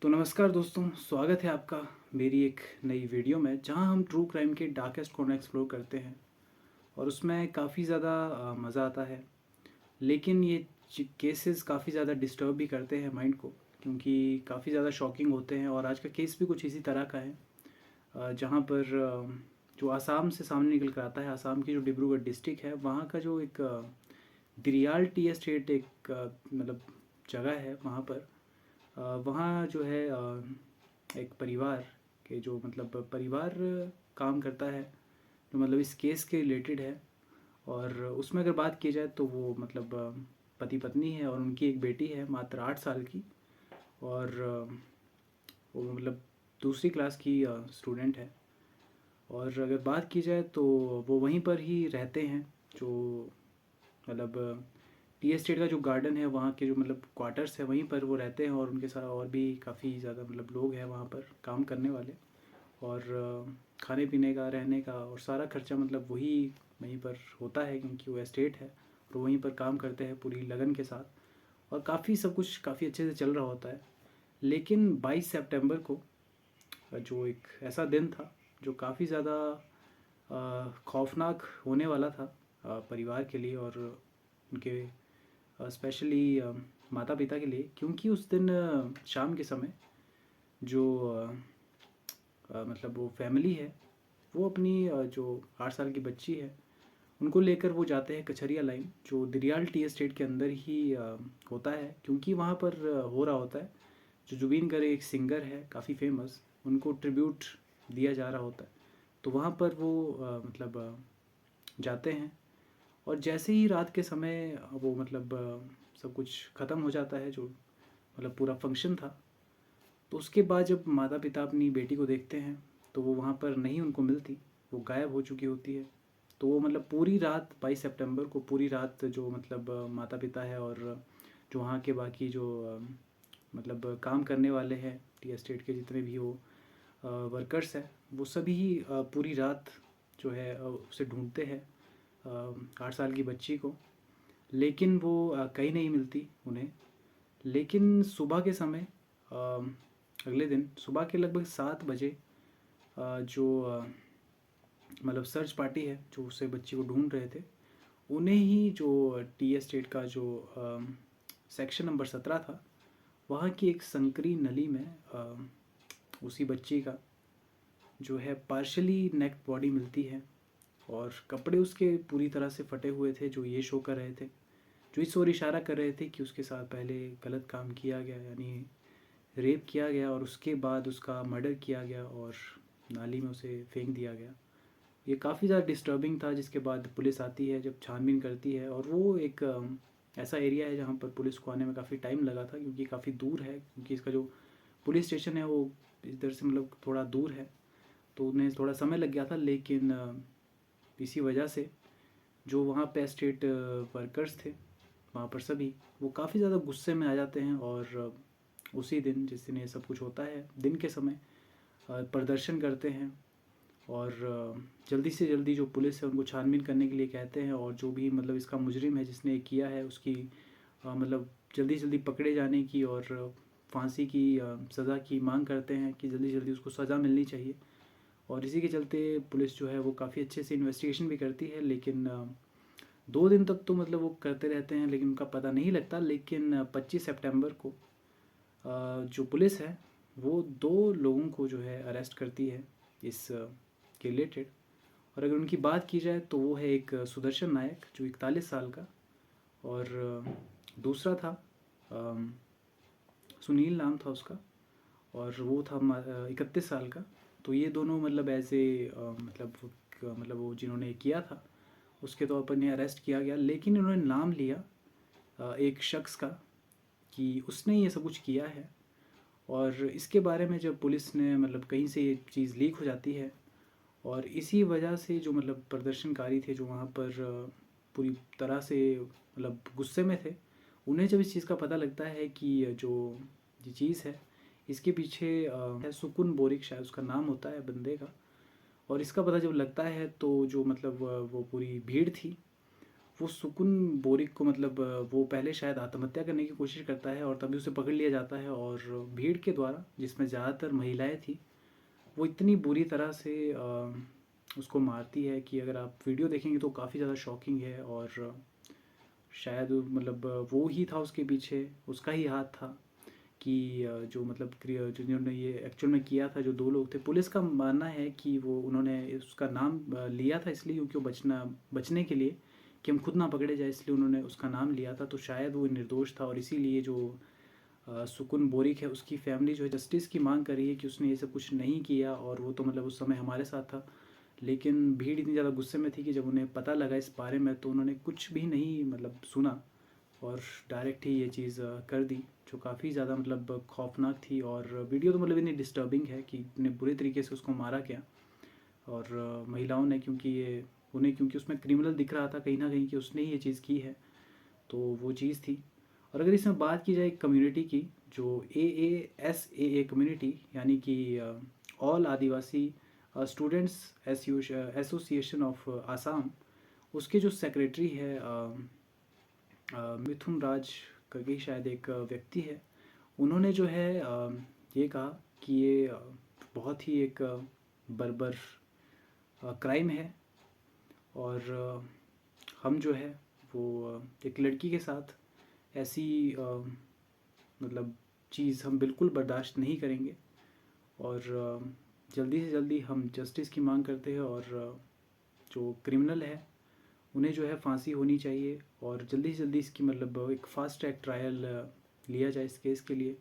तो नमस्कार दोस्तों, स्वागत है आपका मेरी एक नई वीडियो में जहां हम ट्रू क्राइम के डार्केस्ट कॉर्नर एक्सप्लोर करते हैं। और उसमें काफ़ी ज़्यादा मज़ा आता है। लेकिन ये केसेस काफ़ी ज़्यादा डिस्टर्ब भी करते हैं माइंड को, क्योंकि काफ़ी ज़्यादा शॉकिंग होते हैं। और आज का केस भी कुछ इसी तरह का है, जहां पर जो आसाम से सामने निकल कर आता है। आसाम की जो डिब्रूगढ़ डिस्ट्रिक्ट है, वहाँ का जो एक दिरियाल टी एस्टेट एक मतलब जगह है। वहाँ पर वहाँ जो है एक परिवार के जो मतलब परिवार काम करता है, जो मतलब इस केस के रिलेटेड है। और उसमें अगर बात की जाए तो वो मतलब पति पत्नी है और उनकी एक बेटी है मात्र 8 साल की। और वो मतलब दूसरी क्लास की स्टूडेंट है। और अगर बात की जाए तो वो वहीं पर ही रहते हैं, जो मतलब टी एस्टेट का जो गार्डन है, वहाँ के जो मतलब क्वार्टर्स है, वहीं पर वो रहते हैं। और उनके साथ और भी काफ़ी ज़्यादा मतलब लोग हैं वहाँ पर काम करने वाले। और खाने पीने का, रहने का और सारा खर्चा मतलब वही वहीं पर होता है, क्योंकि वो एस्टेट है और वहीं पर काम करते हैं पूरी लगन के साथ। और काफ़ी सब कुछ काफ़ी अच्छे से चल रहा होता है। लेकिन 22 सितंबर को जो एक ऐसा दिन था जो काफ़ी ज़्यादा खौफनाक होने वाला था परिवार के लिए और उनके स्पेशली माता पिता के लिए। क्योंकि उस दिन शाम के समय जो मतलब वो फैमिली है, वो अपनी जो 8 साल की बच्ची है उनको लेकर वो जाते हैं कचहरिया लाइन, जो दिरियाल टी एस्टेट के अंदर ही होता है। क्योंकि वहाँ पर हो रहा होता है, जो जुबीन कर एक सिंगर है काफ़ी फेमस, उनको ट्रिब्यूट दिया जा रहा होता है। तो वहाँ पर वो मतलब जाते हैं। और जैसे ही रात के समय वो मतलब सब कुछ ख़त्म हो जाता है, जो मतलब पूरा फंक्शन था, तो उसके बाद जब माता पिता अपनी बेटी को देखते हैं तो वो वहाँ पर नहीं उनको मिलती, वो गायब हो चुकी होती है। तो वो मतलब पूरी रात 22 सितंबर को पूरी रात जो मतलब माता पिता है और जो वहाँ के बाकी जो मतलब काम करने वाले हैं टी एस्टेट के, जितने भी वो वर्कर्स हैं, वो सभी पूरी रात जो है उसे ढूंढते हैं, 8 साल की बच्ची को। लेकिन वो कहीं नहीं मिलती उन्हें। लेकिन सुबह के समय अगले दिन सुबह के लगभग 7 बजे जो मतलब सर्च पार्टी है जो उसे बच्ची को ढूंढ रहे थे, उन्हें ही जो टी एस्टेट का जो सेक्शन नंबर 17 था, वहाँ की एक संकरी नली में उसी बच्ची का जो है पार्शली नेक्ड बॉडी मिलती है। और कपड़े उसके पूरी तरह से फटे हुए थे, जो ये शो कर रहे थे, जो इस ओर इशारा कर रहे थे कि उसके साथ पहले गलत काम किया गया, यानी रेप किया गया और उसके बाद उसका मर्डर किया गया और नाली में उसे फेंक दिया गया। ये काफ़ी ज़्यादा डिस्टर्बिंग था। जिसके बाद पुलिस आती है, जब छानबीन करती है, और वो एक ऐसा एरिया है जहाँ पर पुलिस को आने में काफ़ी टाइम लगा था, क्योंकि काफ़ी दूर है, क्योंकि इसका जो पुलिस स्टेशन है वो इधर से मतलब थोड़ा दूर है। तो उन्हें थोड़ा समय लग गया था। लेकिन इसी वजह से जो वहाँ पे स्टेट वर्कर्स थे वहाँ पर सभी, वो काफ़ी ज़्यादा गुस्से में आ जाते हैं। और उसी दिन जिस दिन ये सब कुछ होता है, दिन के समय प्रदर्शन करते हैं। और जल्दी से जल्दी जो पुलिस है उनको छानबीन करने के लिए कहते हैं। और जो भी मतलब इसका मुजरिम है जिसने ये किया है, उसकी मतलब जल्दी जल्दी पकड़े जाने की और फांसी की सज़ा की मांग करते हैं, कि जल्दी जल्दी उसको सज़ा मिलनी चाहिए। और इसी के चलते पुलिस जो है वो काफ़ी अच्छे से इन्वेस्टिगेशन भी करती है। लेकिन 2 दिन तक तो मतलब वो करते रहते हैं, लेकिन उनका पता नहीं लगता। लेकिन 25 सितंबर को जो पुलिस है वो 2 लोगों को जो है अरेस्ट करती है इस के रिलेटेड। और अगर उनकी बात की जाए तो वो है एक सुदर्शन नायक, जो 41 साल का, और दूसरा था अम, सुनील नाम था उसका, और वो था 31 साल का। तो ये दोनों मतलब एज ए मतलब वो जिन्होंने किया था उसके तौर पर इन्हें अरेस्ट किया गया। लेकिन इन्होंने नाम लिया एक शख्स का, कि उसने ये सब कुछ किया है। और इसके बारे में जब पुलिस ने मतलब कहीं से ये चीज़ लीक हो जाती है, और इसी वजह से जो मतलब प्रदर्शनकारी थे जो वहाँ पर पूरी तरह से मतलब गुस्से में थे, उन्हें जब इस चीज़ का पता लगता है कि जो ये चीज़ है इसके पीछे है सुकुन बोरिक, शायद उसका नाम होता है बंदे का। और इसका पता जब लगता है तो जो मतलब वो पूरी भीड़ थी वो सुकुन बोरिक को मतलब वो पहले शायद आत्महत्या करने की कोशिश करता है और तभी उसे पकड़ लिया जाता है, और भीड़ के द्वारा, जिसमें ज़्यादातर महिलाएं थी, वो इतनी बुरी तरह से उसको मारती है कि अगर आप वीडियो देखेंगे तो काफ़ी ज़्यादा शॉकिंग है। और शायद मतलब वो ही था उसके पीछे, उसका ही हाथ था कि जो मतलब जिन्होंने ये एक्चुअल में किया था, जो दो लोग थे। पुलिस का मानना है कि वो उन्होंने उसका नाम लिया था इसलिए क्योंकि वो बचने के लिए, कि हम खुद ना पकड़े जाए, इसलिए उन्होंने उसका नाम लिया था। तो शायद वो निर्दोष था, और इसीलिए जो सुकुन बोरिक है, उसकी फैमिली जो है जस्टिस की मांग कर रही है कि उसने ये सब कुछ नहीं किया, और वो तो मतलब उस समय हमारे साथ था। लेकिन भीड़ इतनी ज़्यादा गुस्से में थी कि जब उन्हें पता लगा इस बारे में तो उन्होंने कुछ भी नहीं मतलब सुना, और डायरेक्ट ही ये चीज़ कर दी, जो काफ़ी ज़्यादा मतलब खौफनाक थी। और वीडियो तो मतलब इतनी डिस्टर्बिंग है कि इतने बुरे तरीके से उसको मारा गया। और महिलाओं ने, क्योंकि ये उन्हें, क्योंकि उसमें क्रिमिनल दिख रहा था कहीं ना कहीं कि उसने ही ये चीज़ की है, तो वो चीज़ थी। और अगर इसमें बात की जाए कम्युनिटी की, जो AASAA कम्युनिटी, यानी कि all Adivasi students association of Assam, उसके जो सेक्रेटरी है मिथुन राज करके ही शायद एक व्यक्ति है, उन्होंने जो है ये कहा कि ये बहुत ही एक बर्बर क्राइम है, और हम जो है वो एक लड़की के साथ ऐसी मतलब चीज़ हम बिल्कुल बर्दाश्त नहीं करेंगे, और जल्दी से जल्दी हम जस्टिस की मांग करते हैं, और जो क्रिमिनल है उन्हें जो है फांसी होनी चाहिए, और जल्दी से जल्दी इसकी मतलब एक फ़ास्ट ट्रैक ट्रायल लिया जाए इस केस के लिए।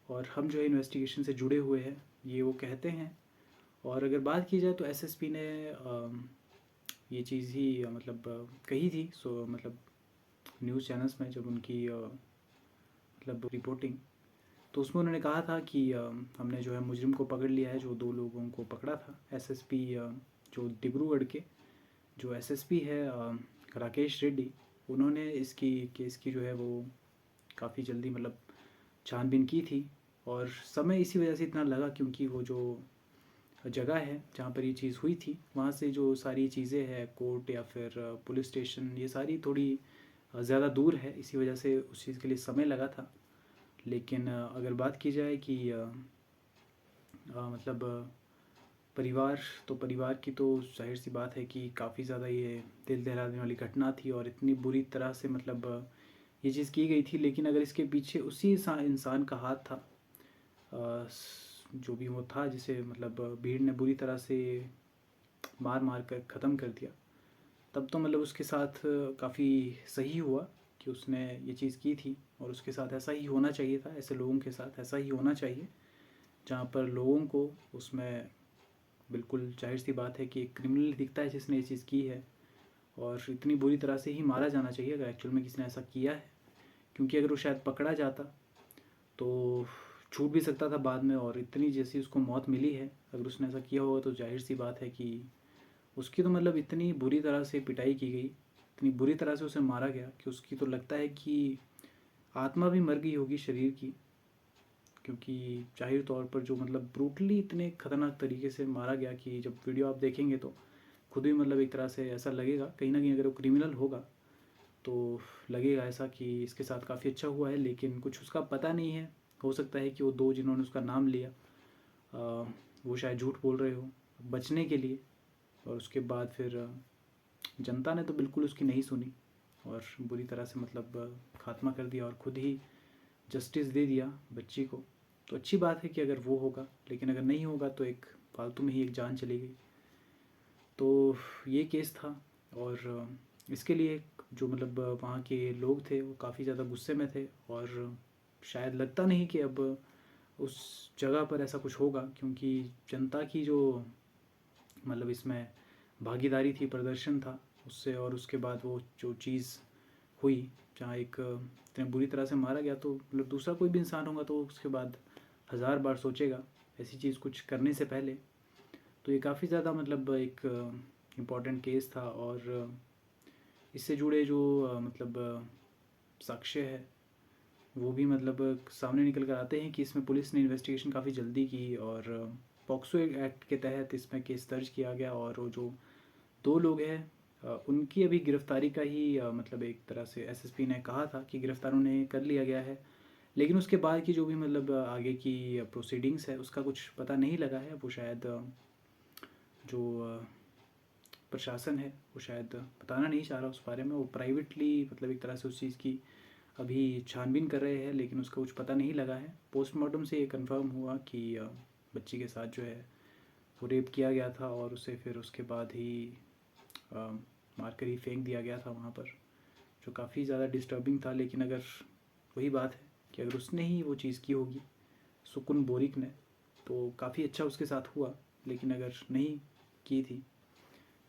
और हम जो है इन्वेस्टिगेशन से जुड़े हुए हैं, ये वो कहते हैं। और अगर बात की जाए तो एसएसपी ने ये चीज़ ही मतलब कही थी, सो मतलब न्यूज़ चैनल्स में जब उनकी मतलब रिपोर्टिंग, तो उसमें उन्होंने कहा था कि हमने जो है मुजरिम को पकड़ लिया है, जो दो लोगों को पकड़ा था। एसएसपी जो डिब्रूगढ़ के जो एसएसपी है राकेश रेड्डी, उन्होंने इसकी केस की जो है वो काफ़ी जल्दी मतलब छानबीन की थी। और समय इसी वजह से इतना लगा क्योंकि वो जो जगह है जहाँ पर ये चीज़ हुई थी, वहाँ से जो सारी चीज़ें हैं, कोर्ट या फिर पुलिस स्टेशन, ये सारी थोड़ी ज़्यादा दूर है, इसी वजह से उस चीज़ के लिए समय लगा था। लेकिन अगर बात की जाए कि मतलब परिवार, तो परिवार की तो जाहिर सी बात है कि काफ़ी ज़्यादा ये दिल दहला देने वाली घटना थी, और इतनी बुरी तरह से मतलब ये चीज़ की गई थी। लेकिन अगर इसके पीछे उसी इंसान का हाथ था, जो भी वो था, जिसे मतलब भीड़ ने बुरी तरह से मार मार कर ख़त्म कर दिया, तब तो मतलब उसके साथ काफ़ी सही हुआ कि उसने ये चीज़ की थी। और उसके साथ ऐसा ही होना चाहिए था, ऐसे लोगों के साथ ऐसा ही होना चाहिए, जहाँ पर लोगों को उसमें बिल्कुल जाहिर सी बात है कि एक क्रिमिनल दिखता है जिसने ये चीज़ की है, और इतनी बुरी तरह से ही मारा जाना चाहिए अगर एक्चुअल में किसी ने ऐसा किया है। क्योंकि अगर वो शायद पकड़ा जाता तो छूट भी सकता था बाद में, और इतनी जैसी उसको मौत मिली है, अगर उसने ऐसा किया होगा तो जाहिर सी बात है कि उसकी तो मतलब इतनी बुरी तरह से पिटाई की गई, इतनी बुरी तरह से उसे मारा गया कि उसकी तो लगता है कि आत्मा भी मर गई होगी शरीर की। क्योंकि जाहिर तौर पर जो मतलब ब्रूटली इतने ख़तरनाक तरीके से मारा गया कि जब वीडियो आप देखेंगे तो खुद भी मतलब एक तरह से ऐसा लगेगा कहीं ना कहीं, अगर वो क्रिमिनल होगा तो लगेगा ऐसा कि इसके साथ काफ़ी अच्छा हुआ है। लेकिन कुछ उसका पता नहीं है, हो सकता है कि वो दो जिन्होंने उसका नाम लिया वो शायद झूठ बोल रहे हो बचने के लिए, और उसके बाद फिर जनता ने तो बिल्कुल उसकी नहीं सुनी, और बुरी तरह से मतलब खात्मा कर दिया, और खुद ही जस्टिस दे दिया बच्ची को। तो अच्छी बात है कि अगर वो होगा, लेकिन अगर नहीं होगा तो एक फालतू में ही एक जान चली गई। तो ये केस था, और इसके लिए जो मतलब वहाँ के लोग थे वो काफ़ी ज़्यादा गुस्से में थे, और शायद लगता नहीं कि अब उस जगह पर ऐसा कुछ होगा, क्योंकि जनता की जो मतलब इसमें भागीदारी थी, प्रदर्शन था उससे, और उसके बाद वो जो चीज़ हुई जहाँ एक इतने बुरी तरह से मारा गया, तो मतलब दूसरा कोई भी इंसान होगा तो उसके बाद हज़ार बार सोचेगा ऐसी चीज़ कुछ करने से पहले। तो ये काफ़ी ज़्यादा मतलब एक इम्पॉर्टेंट केस था, और इससे जुड़े जो मतलब साक्ष्य है वो भी मतलब सामने निकल कर आते हैं कि इसमें पुलिस ने इन्वेस्टिगेशन काफ़ी जल्दी की, और पॉक्सो एक्ट के तहत इसमें केस दर्ज किया गया। और वो जो दो लोग हैं उनकी अभी गिरफ़्तारी का ही मतलब एक तरह से एसएसपी ने कहा था कि गिरफ़्तार उन्हें कर लिया गया है। लेकिन उसके बाद की जो भी मतलब आगे की प्रोसीडिंग्स है उसका कुछ पता नहीं लगा है। वो शायद जो प्रशासन है वो शायद बताना नहीं चाह रहा उस बारे में। वो प्राइवेटली मतलब एक तरह से उस चीज़ की अभी छानबीन कर रहे हैं, लेकिन उसका कुछ पता नहीं लगा है। पोस्टमार्टम से ये कंफर्म हुआ कि बच्ची के साथ जो है वो रेप किया गया था और उसे फिर उसके बाद ही मारकर ही फेंक दिया गया था वहाँ पर, जो काफ़ी ज़्यादा डिस्टर्बिंग था। लेकिन अगर वही बात है कि अगर उसने ही वो चीज़ की होगी, सुकुन बोरिक ने, तो काफ़ी अच्छा उसके साथ हुआ। लेकिन अगर नहीं की थी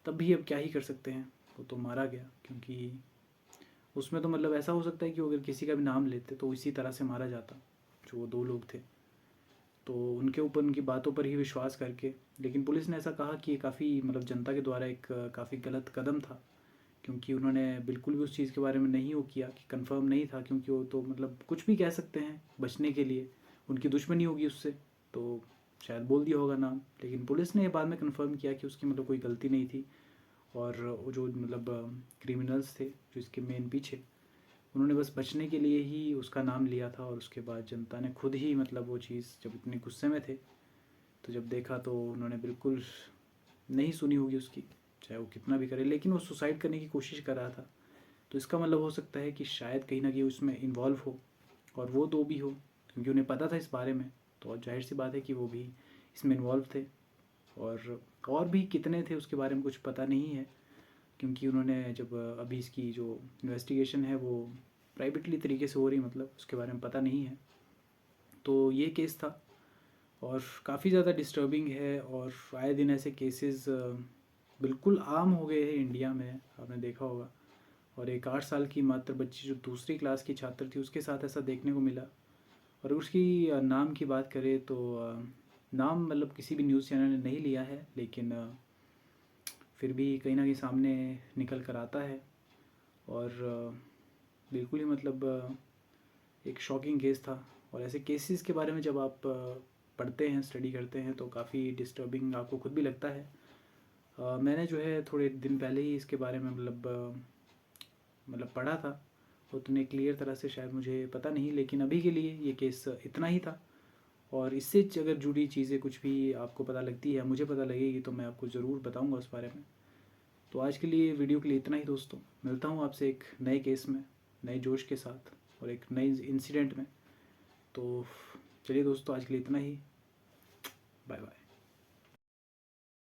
तब भी अब क्या ही कर सकते हैं, वो तो मारा गया। क्योंकि उसमें तो मतलब ऐसा हो सकता है कि अगर किसी का भी नाम लेते तो इसी तरह से मारा जाता, जो वो दो लोग थे। तो उनके ऊपर उनकी बातों पर ही विश्वास करके, लेकिन पुलिस ने ऐसा कहा कि ये काफ़ी मतलब जनता के द्वारा एक काफ़ी गलत कदम था, क्योंकि उन्होंने बिल्कुल भी उस चीज़ के बारे में नहीं वो किया कि कंफर्म नहीं था। क्योंकि वो तो मतलब कुछ भी कह सकते हैं बचने के लिए, उनकी दुश्मनी होगी उससे, तो शायद बोल दिया होगा नाम। लेकिन पुलिस ने बाद में कंफर्म किया कि उसकी मतलब कोई गलती नहीं थी। और वो जो मतलब क्रिमिनल्स थे जो इसके मेन पीछे, उन्होंने बस बचने के लिए ही उसका नाम लिया था। और उसके बाद जनता ने खुद ही मतलब वो चीज़ जब इतने गुस्से में थे तो जब देखा तो उन्होंने बिल्कुल नहीं सुनी होगी उसकी, चाहे वो कितना भी करे। लेकिन वो सुसाइड करने की कोशिश कर रहा था, तो इसका मतलब हो सकता है कि शायद कहीं ना कहीं उसमें इन्वॉल्व हो, और वो दो भी हो, क्योंकि उन्हें पता था इस बारे में। तो जाहिर सी बात है कि वो भी इसमें इन्वॉल्व थे। और भी कितने थे उसके बारे में कुछ पता नहीं है, क्योंकि उन्होंने जब अभी इसकी जो इन्वेस्टिगेशन है वो प्राइवेटली तरीके से हो रही, मतलब उसके बारे में पता नहीं है। तो ये केस था और काफ़ी ज़्यादा डिस्टर्बिंग है। और आए दिन ऐसे केसेस बिल्कुल आम हो गए हैं इंडिया में, आपने देखा होगा। और एक 8 साल की मात्र बच्ची जो दूसरी क्लास की छात्र थी, उसके साथ ऐसा देखने को मिला। और उसकी नाम की बात करें तो नाम मतलब किसी भी न्यूज़ चैनल ने नहीं लिया है, लेकिन फिर भी कहीं ना कहीं सामने निकल कर आता है। और बिल्कुल ही मतलब एक शॉकिंग केस था। और ऐसे केसेस के बारे में जब आप पढ़ते हैं, स्टडी करते हैं, तो काफ़ी डिस्टर्बिंग आपको खुद भी लगता है। मैंने जो है थोड़े दिन पहले ही इसके बारे में मतलब पढ़ा था। उतने क्लियर तरह से शायद मुझे पता नहीं, लेकिन अभी के लिए ये केस इतना ही था। और इससे अगर जुड़ी चीज़ें कुछ भी आपको पता लगती है, मुझे पता लगेगी, तो मैं आपको ज़रूर बताऊंगा उस बारे में। तो आज के लिए वीडियो के लिए इतना ही दोस्तों। मिलता हूँ आपसे एक नए केस में, नए जोश के साथ और एक नए इंसिडेंट में। तो चलिए दोस्तों, आज के लिए इतना ही। Bye bye.